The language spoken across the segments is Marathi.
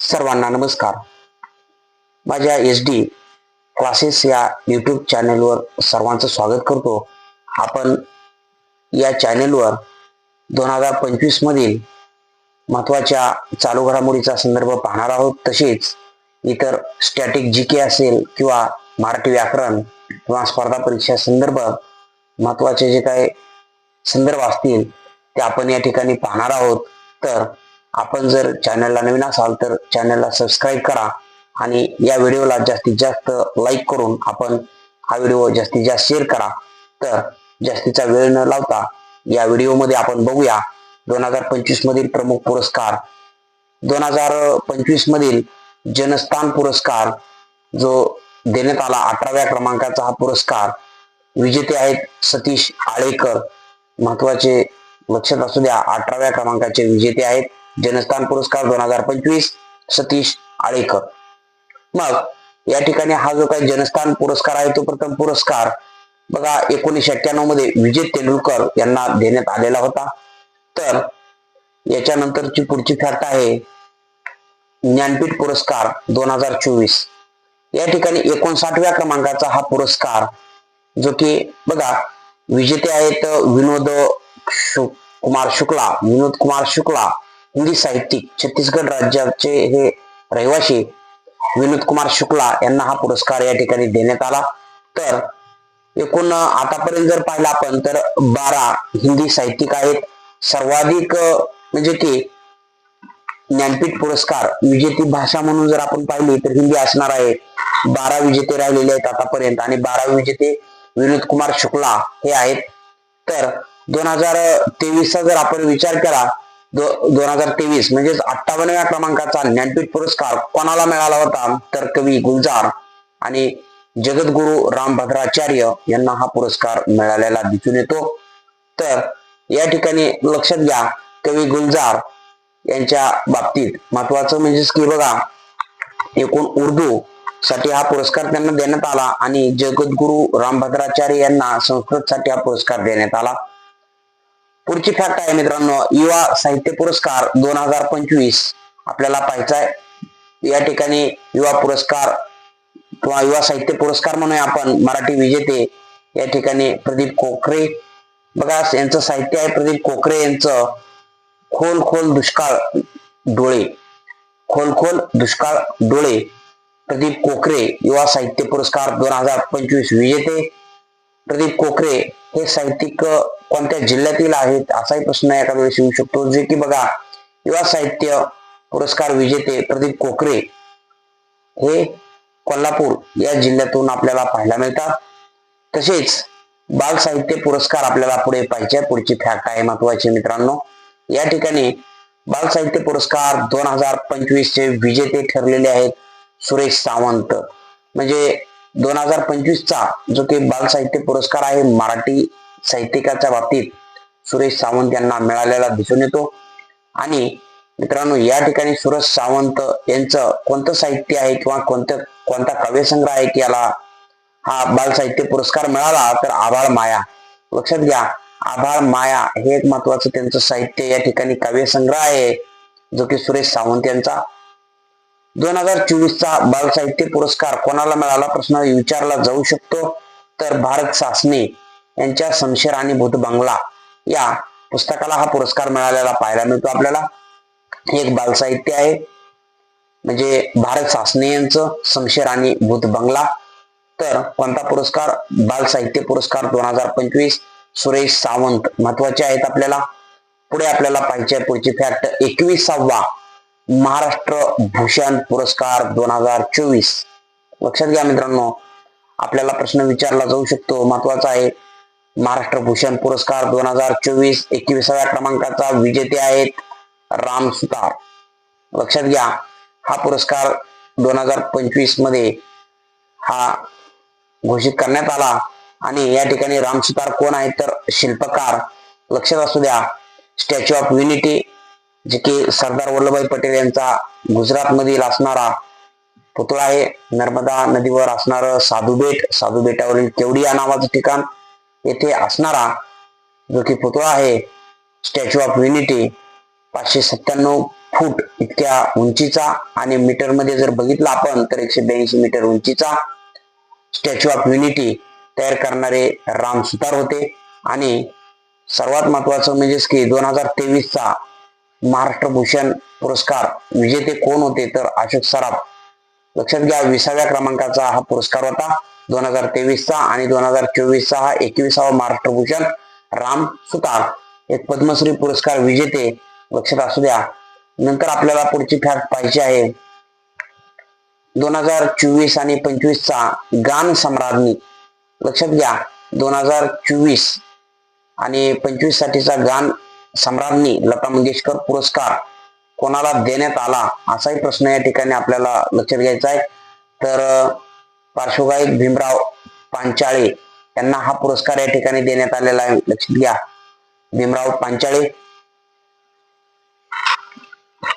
सर्वांना नमस्कार. माझ्या SD क्लासेस या यूट्यूब चॅनलवर सर्वांचं स्वागत करतो. आपण या चॅनलवर 2025 मधील महत्त्वाच्या चालू घडामोडीचा संदर्भ पाहणार आहोत. तसेच इतर स्टॅटिक GK असेल किंवा मराठी व्याकरण किंवा स्पर्धा परीक्षा संदर्भात महत्त्वाचे जे काही संदर्भ असतील ते आपण या ठिकाणी पाहणार आहोत. तर आपण जर चॅनलला नवीन असाल तर चॅनलला सबस्क्राईब करा आणि या व्हिडिओला जास्तीत जास्त लाईक करून आपण हा व्हिडिओ जास्तीत जास्त शेअर करा. तर जास्तीचा वेळ न लावता या व्हिडिओमध्ये आपण बघूया 2025 मधील प्रमुख पुरस्कार. 2025 मधील जनस्थान पुरस्कार जो देण्यात आला 18व्या क्रमांकाचा हा पुरस्कार. विजेते आहेत सतीश आळेकर. महत्वाचे लक्षात असू द्या, 18व्या क्रमांकाचे विजेते आहेत जनस्थान पुरस्कार 2025 सतीश आळेकर. मग या ठिकाणी हा जो काही जनस्थान पुरस्कार आहे तो प्रथम पुरस्कार बघा 1991 मध्ये विजय तेंडुलकर यांना देण्यात आलेला होता. तर याच्यानंतरची पुढची फॅक्ट आहे ज्ञानपीठ पुरस्कार 2024. या ठिकाणी 59व्या क्रमांकाचा हा पुरस्कार जो की बघा विजेते आहेत विनोद कुमार शुक्ला हिंदी साहित्यिक. छत्तीसगड राज्याचे हे रहिवासी विनोद कुमार शुक्ला यांना हा पुरस्कार या ठिकाणी देण्यात आला. तर एकूण आतापर्यंत जर पाहिलं आपण तर 12 हिंदी साहित्यिक आहेत. सर्वाधिक म्हणजे की ज्ञानपीठ पुरस्कार विजेती भाषा म्हणून जर आपण पाहिली तर हिंदी असणार आहे. 12 विजेते राहिलेले आहेत आतापर्यंत आणि 12 विजेते विनोद कुमार शुक्ला हे आहेत. तर 2023चा जर आपण विचार केला 2023 म्हणजेच 58व्या क्रमांकाचा ज्ञानपीठ पुरस्कार कोणाला मिळाला होता तर कवी गुलजार आणि जगद्गुरु रामभद्राचार्य यांना हा पुरस्कार मिळालेला दिसून येतो. तर या ठिकाणी लक्षात घ्या कवी गुलजार यांच्या बाबतीत महत्वाचं म्हणजेच की बघा एकूण उर्दू साठी हा पुरस्कार त्यांना देण्यात आला आणि जगद्गुरु रामभद्राचार्य यांना संस्कृत साठी हा पुरस्कार देण्यात आला. पुढची फॅक्ट आहे मित्रांनो युवा साहित्य पुरस्कार 2025 आपल्याला पाहायचा आहे. या ठिकाणी युवा पुरस्कार किंवा युवा साहित्य पुरस्कार म्हणूया आपण. मराठी विजेते या ठिकाणी प्रदीप कोकरे. बघा यांचं साहित्य आहे प्रदीप कोकरे यांचं खोल खोल दुष्काळ डोळे. प्रदीप कोकरे युवा साहित्य पुरस्कार 2025 विजेते. प्रदीप कोकरे हे साहित्यिक कोणत्या जिल्ह्यातील आहेत असाही प्रश्न एखाद्या वेळेस येऊ शकतो. जे की बघा युवा साहित्य पुरस्कार विजेते प्रदीप कोकरे हे कोल्हापूर या जिल्ह्यातून आपल्याला पाहायला मिळतात. तसेच बाल साहित्य पुरस्कार आपल्याला पुढे पाहिजे. पुढची फॅक्ट आहे महत्वाची मित्रांनो. या ठिकाणी बाल साहित्य पुरस्कार 2025 चे विजेते ठरलेले आहेत सुरेश सावंत. म्हणजे 2025चा जो की बाल साहित्य पुरस्कार आहे मराठी साहित्यिकाच्या बाबतीत सुरेश सावंत यांना मिळालेला दिसून येतो. आणि मित्रांनो या ठिकाणी सुरेश सावंत यांचं कोणतं साहित्य आहे किंवा कोणता काव्यसंग्रह आहे की याला हा बाल साहित्य पुरस्कार मिळाला तर आभाळ माया. लक्षात घ्या आभाळ माया हे एक महत्वाचं त्यांचं साहित्य या ठिकाणी काव्यसंग्रह आहे जो की सुरेश सावंत यांचा. 2024चा बाल साहित्य पुरस्कार कोणाला मिळाला प्रश्न विचारला जाऊ शकतो. तर भारत सासने यांच्या शमशेर आणि भूत बंगला या पुस्तकाला हा पुरस्कार मिळालेला पाहायला मिळतो आपल्याला. एक बाल साहित्य आहे म्हणजे भारत सासने यांचं शमशेर आणि भूत बंगला. तर कोणता पुरस्कार बाल साहित्य पुरस्कार 2025 सुरेश सावंत महत्वाचे आहेत आपल्याला. पुढे आपल्याला पाहिजे पुढची फॅक्ट 21वा महाराष्ट्र भूषण पुरस्कार 2024. लक्षात घ्या मित्रांनो आपल्याला प्रश्न विचारला जाऊ शकतो महत्वाचा आहे. महाराष्ट्र भूषण पुरस्कार 2024 21व्या क्रमांकाचा विजेते आहेत राम सुतार. लक्षात घ्या हा पुरस्कार 2025 मध्ये हा घोषित करण्यात आला. आणि या ठिकाणी राम सुतार कोण आहेत तर शिल्पकार. लक्षात असू द्या स्टॅच्यू ऑफ युनिटी जे की सरदार वल्लभभाई पटेल यांचा गुजरात मधील असणारा पुतळा आहे. नर्मदा नदीवर असणार साधू बेटावरील केवडिया नावाचं ठिकाण येथे असणारा जो की पुतळा आहे स्टॅच्यू ऑफ युनिटी 597 फूट इतक्या उंचीचा आणि मीटर मध्ये जर बघितलं आपण तर 182 मीटर उंचीचा स्टॅच्यू ऑफ युनिटी तयार करणारे राम सुतार होते. आणि सर्वात महत्वाचं म्हणजेच की 2023चा महाराष्ट्र भूषण पुरस्कार विजेते कोण होते तर अशोक सराफ. लक्षात घ्या 20व्या क्रमांकाचा हा पुरस्कार होता 2023चा आणि 2024चा हा 21वा महाराष्ट्र भूषण राम सुतार एक पद्मश्री पुरस्कार विजेते. लक्षात असू द्या. नंतर आपल्याला पुढची फॅक्ट पाहिजे आहे 2024 आणि 25चा गान सम्राज्ञी. लक्षात घ्या 2024 आणि 25 साठीचा गान सम्राज्ञी लता मंगेशकर पुरस्कार कोणाला देण्यात आला असाही प्रश्न या ठिकाणी आपल्याला लक्षात घ्यायचा आहे. तर पार्श्वगायक भीमराव पांचाळे यांना हा पुरस्कार या ठिकाणी देण्यात आलेला आहे. लक्षात घ्या भीमराव पांचाळे.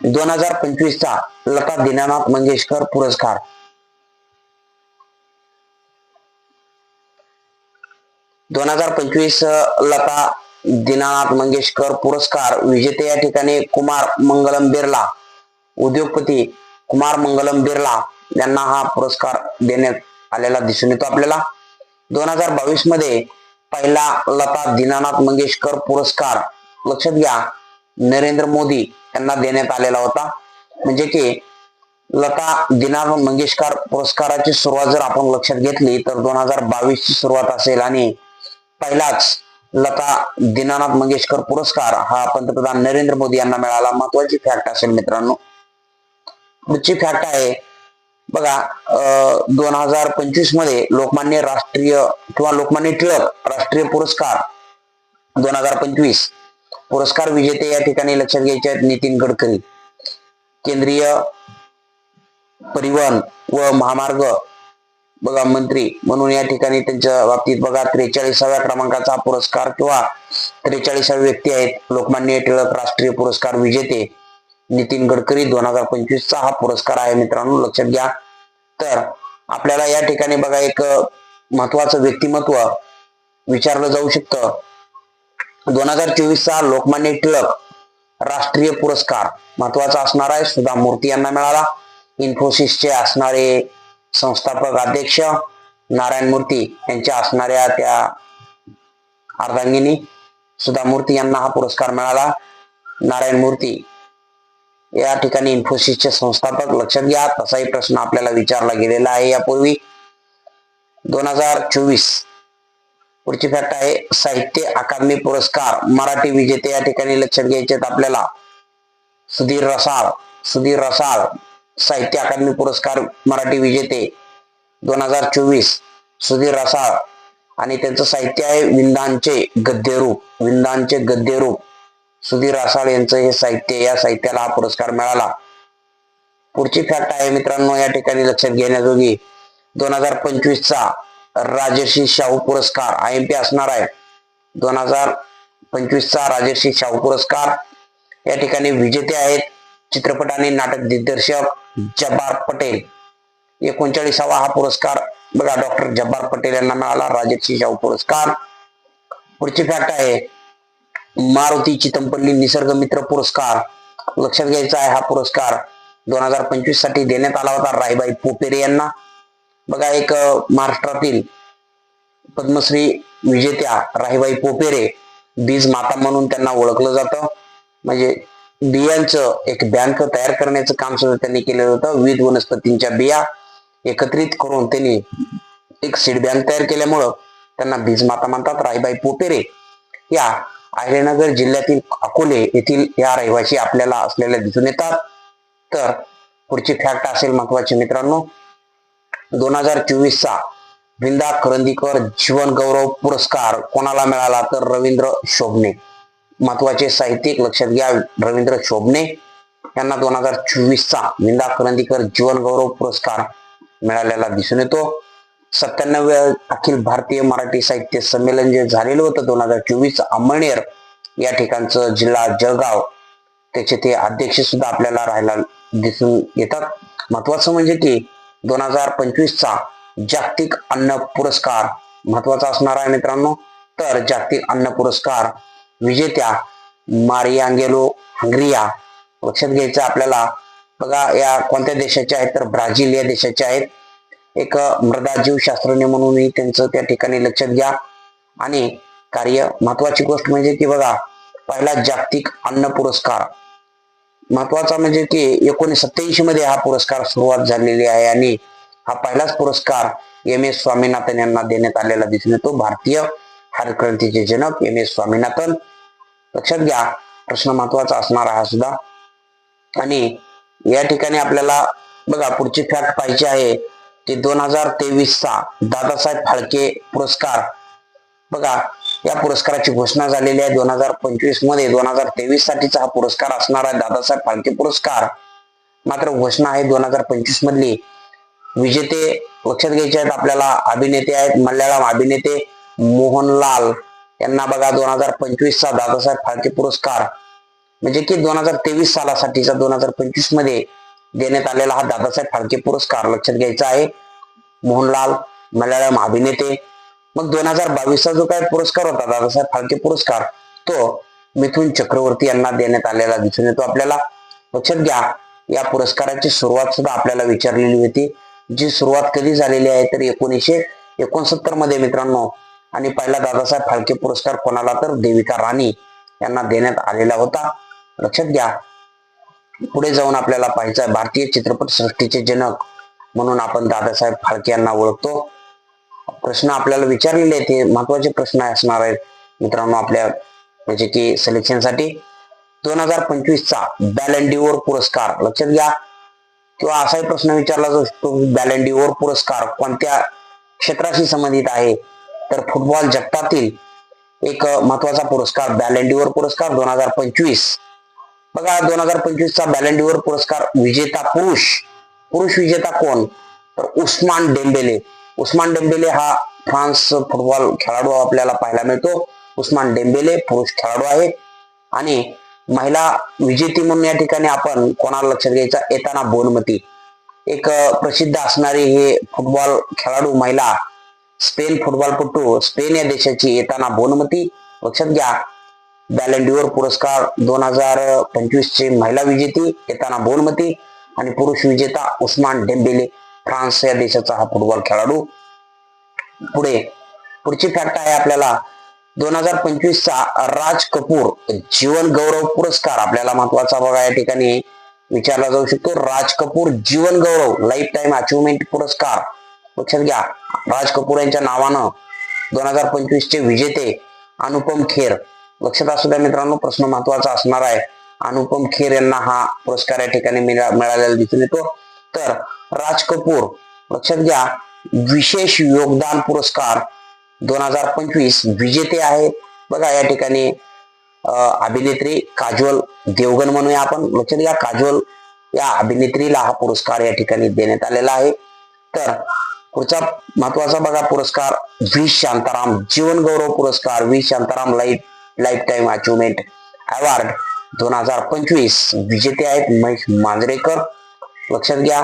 2025चा लता दीनानाथ मंगेशकर पुरस्कार. लता दीनानाथ मंगेशकर पुरस्कार विजेते या ठिकाणी कुमार मंगलम बिर्ला. उद्योगपती कुमार मंगलम बिर्ला यांना हा पुरस्कार देण्यात आलेला दिसून येतो आपल्याला. 2022 मध्ये पहिला लता दीनानाथ मंगेशकर पुरस्कार लक्षात घ्या नरेंद्र मोदी यांना देण्यात आलेला होता. म्हणजे की लता दीनानाथ मंगेशकर पुरस्काराची सुरुवात जर आपण लक्षात घेतली तर 2022 ची सुरुवात असेल आणि पहिलाच लता दीनानाथ मंगेशकर पुरस्कार हा पंतप्रधान नरेंद्र मोदी यांना मिळाला. महत्वाची फॅक्ट असेल मित्रांनो. पुढची फॅक्ट आहे बघा 2025 मध्ये लोकमान्य राष्ट्रीय किंवा लोकमान्य टिळक राष्ट्रीय पुरस्कार 2025 पुरस्कार विजेते या ठिकाणी लक्षात घ्यायचे आहेत नितीन गडकरी. केंद्रीय परिवहन व महामार्ग बघा मंत्री म्हणून या ठिकाणी त्यांच्या बाबतीत बघा 43व्या क्रमांकाचा पुरस्कार किंवा 43वी व्यक्ती आहेत लोकमान्य टिळक राष्ट्रीय पुरस्कार विजेते नितीन गडकरी. 2025चा हा पुरस्कार आहे मित्रांनो लक्षात घ्या. तर आपल्याला या ठिकाणी बघा एक महत्वाचं व्यक्तिमत्व विचारलं जाऊ शकतं. 2024चा लोकमान्य टिळक राष्ट्रीय पुरस्कार महत्वाचा असणार आहे सुधा मूर्ती यांना मिळाला. इन्फोसिसचे असणारे संस्थापक अध्यक्ष नारायण मूर्ती यांच्या असणाऱ्या त्या अर्धांगिनी सुधा मूर्ती यांना हा पुरस्कार मिळाला. नारायण मूर्ती या ठिकाणी इन्फोसिसचे संस्थापक. लक्षात घ्या तसाही प्रश्न आपल्याला विचारला गेलेला आहे यापूर्वी. 2024 पुढची फॅक्ट आहे साहित्य अकादमी पुरस्कार मराठी विजेते या ठिकाणी लक्षात घ्यायचे आपल्याला. सुधीर रसाळ साहित्य अकादमी पुरस्कार मराठी विजेते 2024 सुधीर रसाळ. आणि त्यांचं साहित्य आहे विंदांचे गद्यरूप. सुधीर रसाळ यांचं हे साहित्य या साहित्याला हा पुरस्कार मिळाला. पुढची फॅक्ट आहे मित्रांनो या ठिकाणी लक्षात घेण्याजोगी 2025चा राजर्षी शाहू पुरस्कार IMP असणार आहे. 2025चा राजर्षी शाहू पुरस्कार या ठिकाणी विजेते आहेत चित्रपट आणि नाटक दिग्दर्शक जब्बार पटेल. 39वा हा पुरस्कार बघा डॉक्टर जब्बार पटेल यांना मिळाला राजर्षी शाहू पुरस्कार. पुढची फॅक्ट आहे मारुती चितमपल्ली निसर्ग मित्र पुरस्कार. लक्षात घ्यायचा आहे हा पुरस्कार 2025 साठी देण्यात आला होता राहीबाई पोपेरे यांना. बघा एक महाराष्ट्रातील पद्मश्री विजेत्या राहीबाई पोपेरे बीज माता म्हणून त्यांना ओळखलं जातं. म्हणजे बियांचं एक बँक तयार करण्याचं काम सुद्धा त्यांनी केलेलं होतं. विविध वनस्पतींच्या बिया एकत्रित करून त्यांनी एक सीड बँक तयार केल्यामुळं त्यांना बीज माता म्हणतात. राहीबाई पोपेरे या अहिल्यानगर जिल्ह्यातील अकोले येथील या रहिवासी आपल्याला असलेल्या दिसून येतात. तर पुढची फॅक्ट असेल महत्वाची मित्रांनो 2024चा विंदा करंदीकर जीवन गौरव पुरस्कार कोणाला मिळाला तर रवींद्र शोभणे. महत्वाचे साहित्यिक लक्षात घ्या रवींद्र शोभणे यांना 2024चा विंदा करंदीकर जीवन गौरव पुरस्कार मिळालेला दिसून येतो. 97 अखिल भारतीय मराठी साहित्य संमेलन जे झालेलं होतं 2024 अंमळनेर या ठिकाणचं जिल्हा जळगाव त्याचे ते अध्यक्ष सुद्धा आपल्याला राहायला दिसून येतात. महत्वाचं म्हणजे की 2025चा जागतिक अन्न पुरस्कार महत्वाचा असणार आहे मित्रांनो. तर जागतिक अन्न पुरस्कार विजेत्या मारियांगेलो हंग्रिया लक्षात घ्यायचं आपल्याला. बघा या कोणत्या देशाच्या आहेत तर ब्राझील या देशाच्या आहेत. एक मृदा जीवशास्त्रज्ञ म्हणूनही त्यांचं त्या ठिकाणी लक्षात घ्या. आणि कार्य महत्वाची गोष्ट म्हणजे की बघा पहिला जागतिक अन्न पुरस्कार महत्वाचा म्हणजे की 1987 मध्ये हा पुरस्कार सुरुवात झालेली आहे आणि हा पहिलाच पुरस्कार एम.एस. स्वामीनाथन यांना देण्यात आलेला दिसून येतो. भारतीय हरित क्रांतीचे जनक एम.एस. स्वामीनाथन. लक्षात घ्या प्रश्न महत्वाचा असणार हा सुद्धा. आणि या ठिकाणी आपल्याला बघा पुढची फॅक्ट पाहिजे आहे की 2023 चा दादासाहेब फाळके पुरस्कार. बघा या पुरस्काराची घोषणा झालेली आहे 2025 मध्ये. 2023 साठीचा हा पुरस्कार असणार आहे दादासाहेब फाळके पुरस्कार. मात्र घोषणा आहे 2025 मधली. विजेते लक्षात घ्यायचे आहेत आपल्याला. अभिनेते आहेत मल्याळम अभिनेते मोहनलाल यांना बघा 2025 चा दादासाहेब फाळके पुरस्कार म्हणजे की 2023 सालासाठीचा 2025 मध्ये देण्यात आलेला हा दादासाहेब फाळके पुरस्कार लक्षात घ्यायचा आहे. मोहनलाल मल्याळम अभिनेते. मग 2022 चा जो काय पुरस्कार होता दादासाहेब फाळके पुरस्कार तो मिथुन चक्रवर्ती यांना देण्यात आलेला दिसून येतो आपल्याला. लक्षात घ्या या पुरस्काराची सुरुवात सुद्धा आपल्याला विचारलेली होती. जी सुरुवात कधी झालेली आहे तर 1969 मध्ये मित्रांनो. आणि पहिला दादासाहेब फाळके पुरस्कार कोणाला तर देविका राणी यांना देण्यात आलेला होता. लक्षात घ्या. पुढे जाऊन आपल्याला पाहायचं आहे भारतीय चित्रपट सृष्टीचे जनक म्हणून आपण दादासाहेब फाळके यांना ओळखतो. प्रश्न आपल्याला विचारलेले आहेत हे महत्वाचे प्रश्न असणार आहेत मित्रांनो आपल्या म्हणजे की सिलेक्शनसाठी. 2025 चा बॅलन डिओर पुरस्कार लक्षात घ्या. किंवा असाही प्रश्न विचारला जाऊ शकतो बॅलन डिओर पुरस्कार कोणत्या क्षेत्राशी संबंधित आहे तर फुटबॉल जगतातील एक महत्वाचा पुरस्कार बॅलन डिओर पुरस्कार 2025. बघा 2025 चा बॅलन डिओर पुरस्कार विजेता पुरुष विजेता कोण तर उस्मान डेम्बेले. उस्मान डेम्बेले हा फ्रान्स फुटबॉल खेळाडू आपल्याला पाहायला मिळतो. उस्मान डेम्बेले पुरुष खेळाडू आहे. आणि महिला विजेती म्हणून या ठिकाणी आपण कोणाला लक्षात घ्यायचा एताना बोनमती. एक प्रसिद्ध असणारी हे फुटबॉल खेळाडू महिला स्पेन फुटबॉलपटू स्पेन या देशाची एताना बोनमती. लक्षात घ्या बॅलन डिओर पुरस्कार 2025 चे महिला विजेती एताना बोनमती आणि पुरुष विजेता उस्मान डेम्बेले फ्रान्स या देशाचा हा फुटबॉल खेळाडू. पुढची फॅक्ट आहे आपल्याला 2025 चा राज कपूर जीवन गौरव पुरस्कार आपल्याला महत्वाचा बघा या ठिकाणी विचारला जाऊ शकतो. राज कपूर जीवन गौरव लाईफ टाइम अचिव्हमेंट पुरस्कार लक्षात घ्या. राज कपूर यांच्या नावानं 2025 चे विजेते अनुपम खेर. लक्षात असू द्या मित्रांनो प्रश्न महत्वाचा असणार आहे. अनुपम खेर यांना हा पुरस्कार या ठिकाणी मिळालेला दिसून येतो. तर राज कपूर लक्षात घ्या विशेष योगदान पुरस्कार 2025 विजेते आहेत. बघा या ठिकाणी अभिनेत्री काजोल देवगन म्हणूया आपण. लक्षात घ्या काजोल या अभिनेत्रीला हा पुरस्कार या ठिकाणी देण्यात आलेला आहे. तर पुढचा महत्वाचा बघा पुरस्कार व्ही शांताराम जीवन गौरव पुरस्कार V Shantaram life time achievement award 2025 विजेते आहेत महेश मांजरेकर. लक्षात घ्या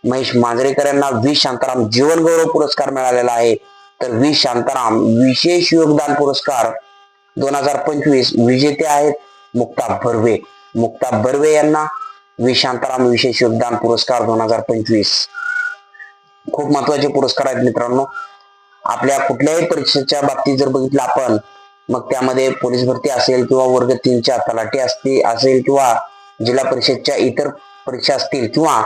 महेश मांजरेकर यांना व्ही शांताराम जीवन गौरव पुरस्कार मिळालेला आहे. तर व्ही शांताराम विशेष योगदान पुरस्कार 2025 विजेते आहेत मुक्ता बर्वे यांना व्ही शांताराम विशेष योगदान पुरस्कार 2025. खूप महत्वाचे पुरस्कार आहेत मित्रांनो. आपल्या कुठल्याही परीक्षेच्या बाबतीत जर बघितलं आपण मग त्यामध्ये पोलीस भरती असेल किंवा वर्ग 3च्या तलाठी असेल किंवा जिल्हा परिषदच्या इतर परीक्षा असतील किंवा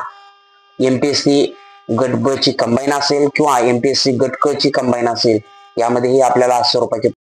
एमपीएससी गट ब ची कंबाईन असेल किंवा एमपीएससी गट क ची कंबाईन असेल यामध्येही आपल्याला स्वरूपाचे